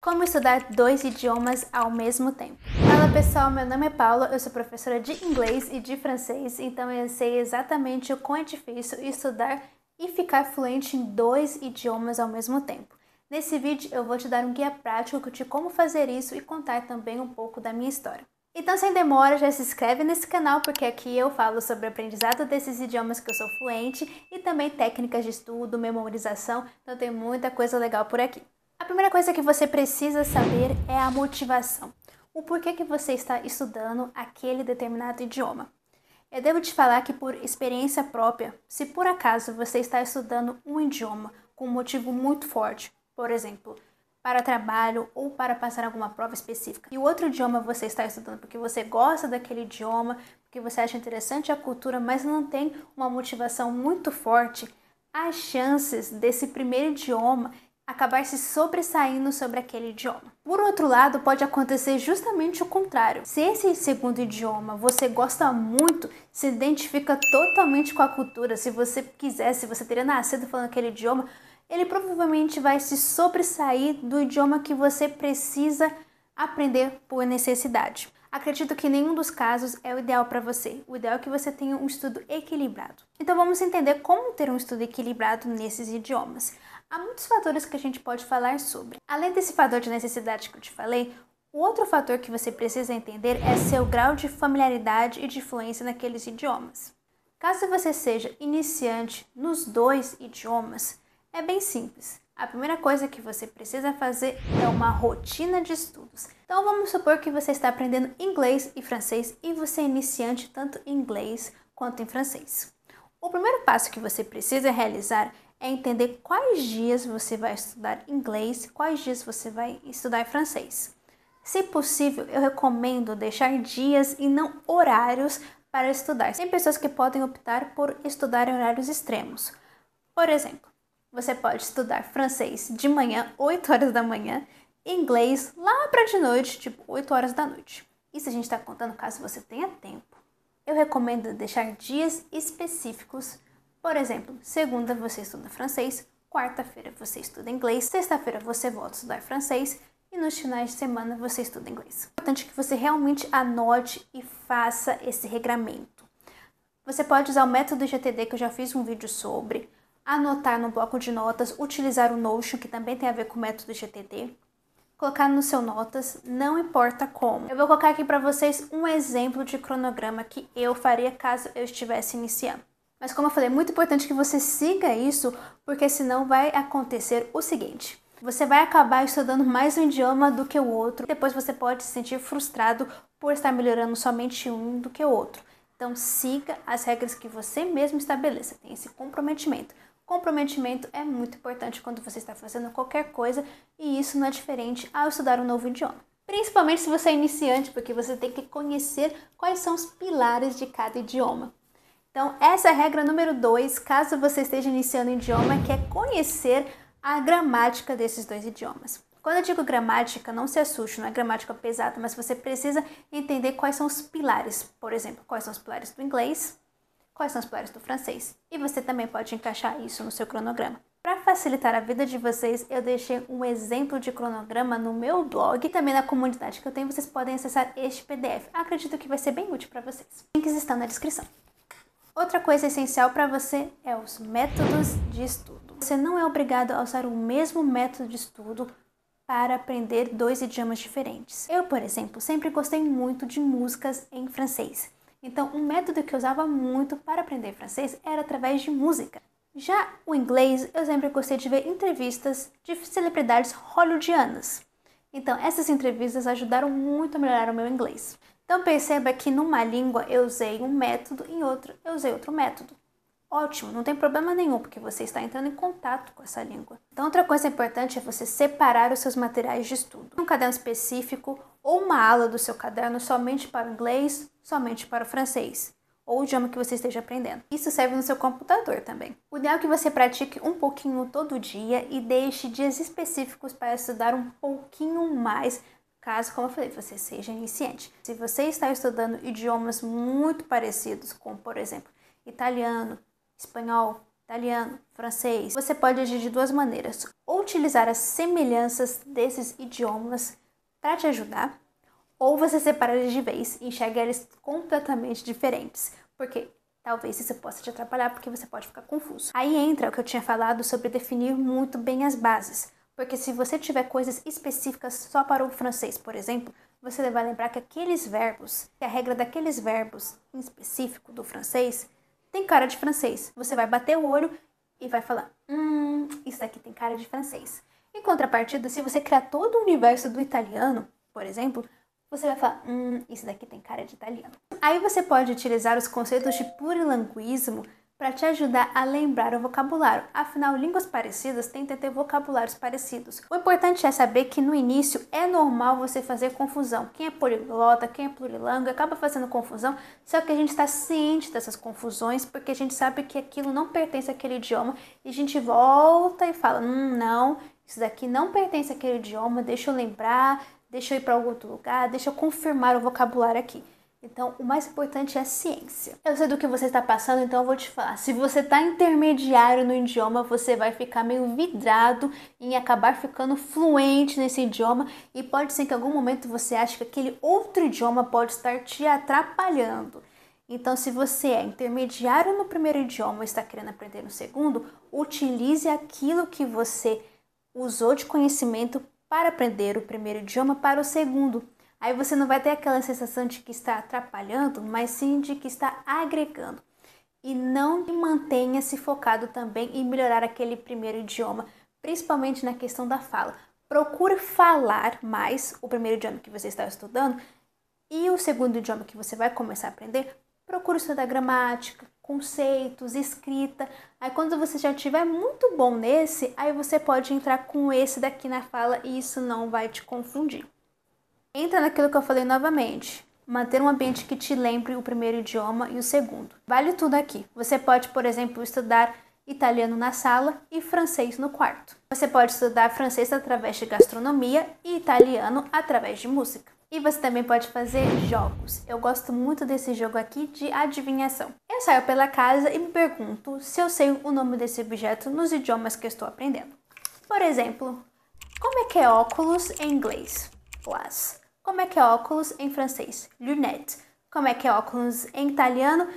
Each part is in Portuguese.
Como estudar dois idiomas ao mesmo tempo? Fala pessoal, meu nome é Paula, eu sou professora de inglês e de francês, então eu sei exatamente o quão é difícil estudar e ficar fluente em dois idiomas ao mesmo tempo. Nesse vídeo eu vou te dar um guia prático de como fazer isso e contar também um pouco da minha história. Então sem demora, já se inscreve nesse canal porque aqui eu falo sobre o aprendizado desses idiomas que eu sou fluente e também técnicas de estudo, memorização, então tem muita coisa legal por aqui. A primeira coisa que você precisa saber é a motivação. O porquê que você está estudando aquele determinado idioma. Eu devo te falar que por experiência própria, se por acaso você está estudando um idioma com um motivo muito forte, por exemplo, para trabalho ou para passar alguma prova específica, e o outro idioma você está estudando porque você gosta daquele idioma, porque você acha interessante a cultura, mas não tem uma motivação muito forte, as chances desse primeiro idioma acabar se sobressaindo sobre aquele idioma. Por outro lado, pode acontecer justamente o contrário. Se esse segundo idioma você gosta muito, se identifica totalmente com a cultura, se você quiser, se você teria nascido falando aquele idioma, ele provavelmente vai se sobressair do idioma que você precisa aprender por necessidade. Acredito que nenhum dos casos é o ideal para você. O ideal é que você tenha um estudo equilibrado. Então vamos entender como ter um estudo equilibrado nesses idiomas. Há muitos fatores que a gente pode falar sobre. Além desse fator de necessidade que eu te falei, o outro fator que você precisa entender é seu grau de familiaridade e de fluência naqueles idiomas. Caso você seja iniciante nos dois idiomas, é bem simples. A primeira coisa que você precisa fazer é uma rotina de estudos. Então vamos supor que você está aprendendo inglês e francês e você é iniciante tanto em inglês quanto em francês. O primeiro passo que você precisa realizar é entender quais dias você vai estudar inglês, quais dias você vai estudar francês. Se possível, eu recomendo deixar dias e não horários para estudar. Tem pessoas que podem optar por estudar em horários extremos. Por exemplo, você pode estudar francês de manhã, 8 horas da manhã, e inglês lá para de noite, tipo 8 horas da noite. Isso a gente está contando caso você tenha tempo. Eu recomendo deixar dias específicos. Por exemplo, segunda você estuda francês, quarta-feira você estuda inglês, sexta-feira você volta a estudar francês e nos finais de semana você estuda inglês. É importante que você realmente anote e faça esse regramento. Você pode usar o método GTD, que eu já fiz um vídeo sobre, anotar no bloco de notas, utilizar o Notion, que também tem a ver com o método GTD, colocar no seu notas, não importa como. Eu vou colocar aqui para vocês um exemplo de cronograma que eu faria caso eu estivesse iniciando. Mas como eu falei, é muito importante que você siga isso, porque senão vai acontecer o seguinte. Você vai acabar estudando mais um idioma do que o outro. Depois você pode se sentir frustrado por estar melhorando somente um do que o outro. Então siga as regras que você mesmo estabeleça. Tem esse comprometimento. Comprometimento é muito importante quando você está fazendo qualquer coisa e isso não é diferente ao estudar um novo idioma. Principalmente se você é iniciante, porque você tem que conhecer quais são os pilares de cada idioma. Então, essa é a regra número 2, caso você esteja iniciando um idioma, que é conhecer a gramática desses dois idiomas. Quando eu digo gramática, não se assuste, não é gramática pesada, mas você precisa entender quais são os pilares. Por exemplo, quais são os pilares do inglês, quais são os pilares do francês. E você também pode encaixar isso no seu cronograma. Para facilitar a vida de vocês, eu deixei um exemplo de cronograma no meu blog e também na comunidade que eu tenho. Vocês podem acessar este PDF. Acredito que vai ser bem útil para vocês. Links estão na descrição. Outra coisa essencial para você é os métodos de estudo. Você não é obrigado a usar o mesmo método de estudo para aprender dois idiomas diferentes. Eu, por exemplo, sempre gostei muito de músicas em francês. Então, um método que eu usava muito para aprender francês era através de música. Já o inglês, eu sempre gostei de ver entrevistas de celebridades hollywoodianas. Então, essas entrevistas ajudaram muito a melhorar o meu inglês. Então perceba que numa língua eu usei um método, em outra eu usei outro método. Ótimo, não tem problema nenhum, porque você está entrando em contato com essa língua. Então outra coisa importante é você separar os seus materiais de estudo. Um caderno específico ou uma ala do seu caderno somente para o inglês, somente para o francês, ou o idioma que você esteja aprendendo. Isso serve no seu computador também. O ideal é que você pratique um pouquinho todo dia e deixe dias específicos para estudar um pouquinho mais, caso, como eu falei, você seja iniciante. Se você está estudando idiomas muito parecidos, como por exemplo, italiano, espanhol, italiano, francês. Você pode agir de duas maneiras, ou utilizar as semelhanças desses idiomas para te ajudar, ou você separa eles de vez e enxerga eles completamente diferentes, porque talvez isso possa te atrapalhar, porque você pode ficar confuso. Aí entra o que eu tinha falado sobre definir muito bem as bases, porque se você tiver coisas específicas só para o francês, por exemplo, você vai lembrar que aqueles verbos, que a regra daqueles verbos em específico do francês, tem cara de francês. Você vai bater o olho e vai falar, isso daqui tem cara de francês. Em contrapartida, se você criar todo o universo do italiano, por exemplo, você vai falar, isso daqui tem cara de italiano. Aí você pode utilizar os conceitos de plurilinguismo para te ajudar a lembrar o vocabulário. Afinal, línguas parecidas tendem a ter vocabulários parecidos. O importante é saber que no início é normal você fazer confusão. Quem é poliglota, quem é plurilingue, acaba fazendo confusão, só que a gente está ciente dessas confusões, porque a gente sabe que aquilo não pertence àquele idioma, e a gente volta e fala, não, isso daqui não pertence àquele idioma, deixa eu lembrar, deixa eu ir para algum outro lugar, deixa eu confirmar o vocabulário aqui. Então, o mais importante é a ciência. Eu sei do que você está passando, então eu vou te falar. Se você está intermediário no idioma, você vai ficar meio vidrado em acabar ficando fluente nesse idioma, e pode ser que em algum momento você ache que aquele outro idioma pode estar te atrapalhando. Então, se você é intermediário no primeiro idioma e está querendo aprender no segundo, utilize aquilo que você usou de conhecimento para aprender o primeiro idioma para o segundo. Aí você não vai ter aquela sensação de que está atrapalhando, mas sim de que está agregando. E não mantenha-se focado também em melhorar aquele primeiro idioma, principalmente na questão da fala. Procure falar mais o primeiro idioma que você está estudando, e o segundo idioma que você vai começar a aprender, procure estudar gramática, conceitos, escrita. Aí quando você já estiver muito bom nesse, aí você pode entrar com esse daqui na fala e isso não vai te confundir. Entra naquilo que eu falei novamente, manter um ambiente que te lembre o primeiro idioma e o segundo. Vale tudo aqui. Você pode, por exemplo, estudar italiano na sala e francês no quarto. Você pode estudar francês através de gastronomia e italiano através de música. E você também pode fazer jogos. Eu gosto muito desse jogo aqui de adivinhação. Eu saio pela casa e me pergunto se eu sei o nome desse objeto nos idiomas que eu estou aprendendo. Por exemplo, como é que é óculos em inglês? Glass. Como é que é óculos em francês? Lunette. Como é que é óculos em italiano?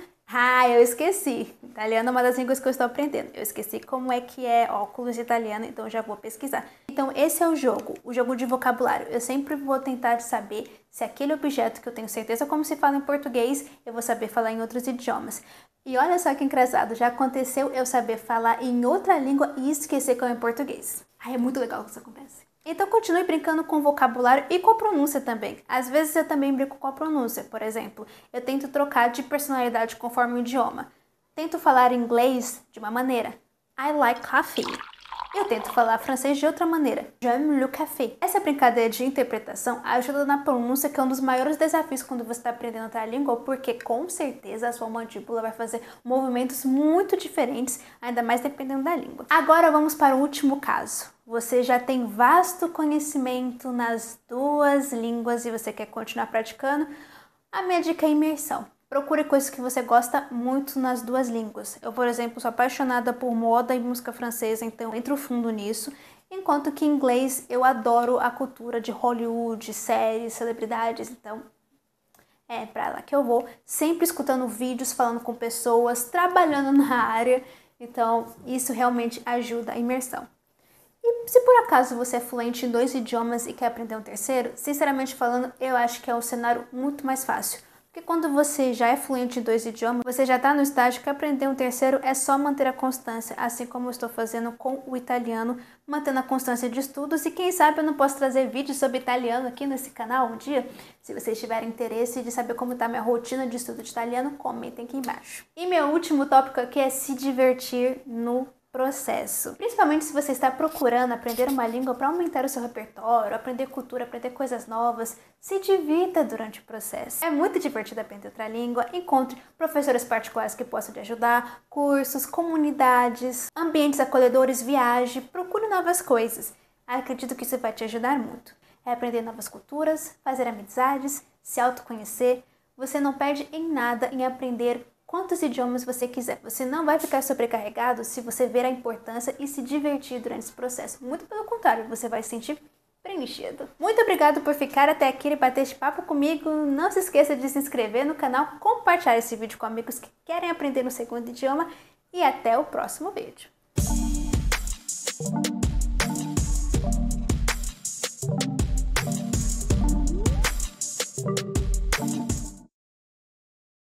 Eu esqueci. Italiano é uma das línguas que eu estou aprendendo. Eu esqueci como é que é óculos italiano, então já vou pesquisar. Então esse é o jogo de vocabulário. Eu sempre vou tentar saber se aquele objeto que eu tenho certeza como se fala em português, eu vou saber falar em outros idiomas. E olha só que engraçado, já aconteceu eu saber falar em outra língua e esquecer que é em português. É muito legal que isso acontece. Então continue brincando com o vocabulário e com a pronúncia também. Às vezes eu também brinco com a pronúncia. Por exemplo, eu tento trocar de personalidade conforme o idioma. Tento falar inglês de uma maneira. I like coffee. Eu tento falar francês de outra maneira. J'aime le café. Essa brincadeira de interpretação ajuda na pronúncia, que é um dos maiores desafios quando você está aprendendo outra língua, porque com certeza a sua mandíbula vai fazer movimentos muito diferentes, ainda mais dependendo da língua. Agora vamos para o último caso. Você já tem vasto conhecimento nas duas línguas e você quer continuar praticando? A minha dica é imersão. Procure coisas que você gosta muito nas duas línguas. Eu, por exemplo, sou apaixonada por moda e música francesa, então entro fundo nisso. Enquanto que em inglês eu adoro a cultura de Hollywood, séries, celebridades, então é pra lá que eu vou. Sempre escutando vídeos, falando com pessoas, trabalhando na área. Então isso realmente ajuda a imersão. E se por acaso você é fluente em 2 idiomas e quer aprender um terceiro, sinceramente falando, eu acho que é um cenário muito mais fácil. Porque quando você já é fluente em 2 idiomas, você já está no estágio que aprender um terceiro é só manter a constância, assim como eu estou fazendo com o italiano, mantendo a constância de estudos. E quem sabe eu não posso trazer vídeos sobre italiano aqui nesse canal um dia? Se vocês tiverem interesse de saber como está minha rotina de estudo de italiano, comentem aqui embaixo. E meu último tópico aqui é se divertir no processo. Principalmente se você está procurando aprender uma língua para aumentar o seu repertório, aprender cultura, aprender coisas novas, se divirta durante o processo. É muito divertido aprender outra língua, encontre professores particulares que possam te ajudar, cursos, comunidades, ambientes acolhedores, viaje, procure novas coisas. Acredito que isso vai te ajudar muito. É aprender novas culturas, fazer amizades, se autoconhecer. Você não perde em nada em aprender quantos idiomas você quiser. Você não vai ficar sobrecarregado se você ver a importância e se divertir durante esse processo. Muito pelo contrário, você vai se sentir preenchido. Muito obrigado por ficar até aqui e bater esse papo comigo. Não se esqueça de se inscrever no canal, compartilhar esse vídeo com amigos que querem aprender um segundo idioma e até o próximo vídeo.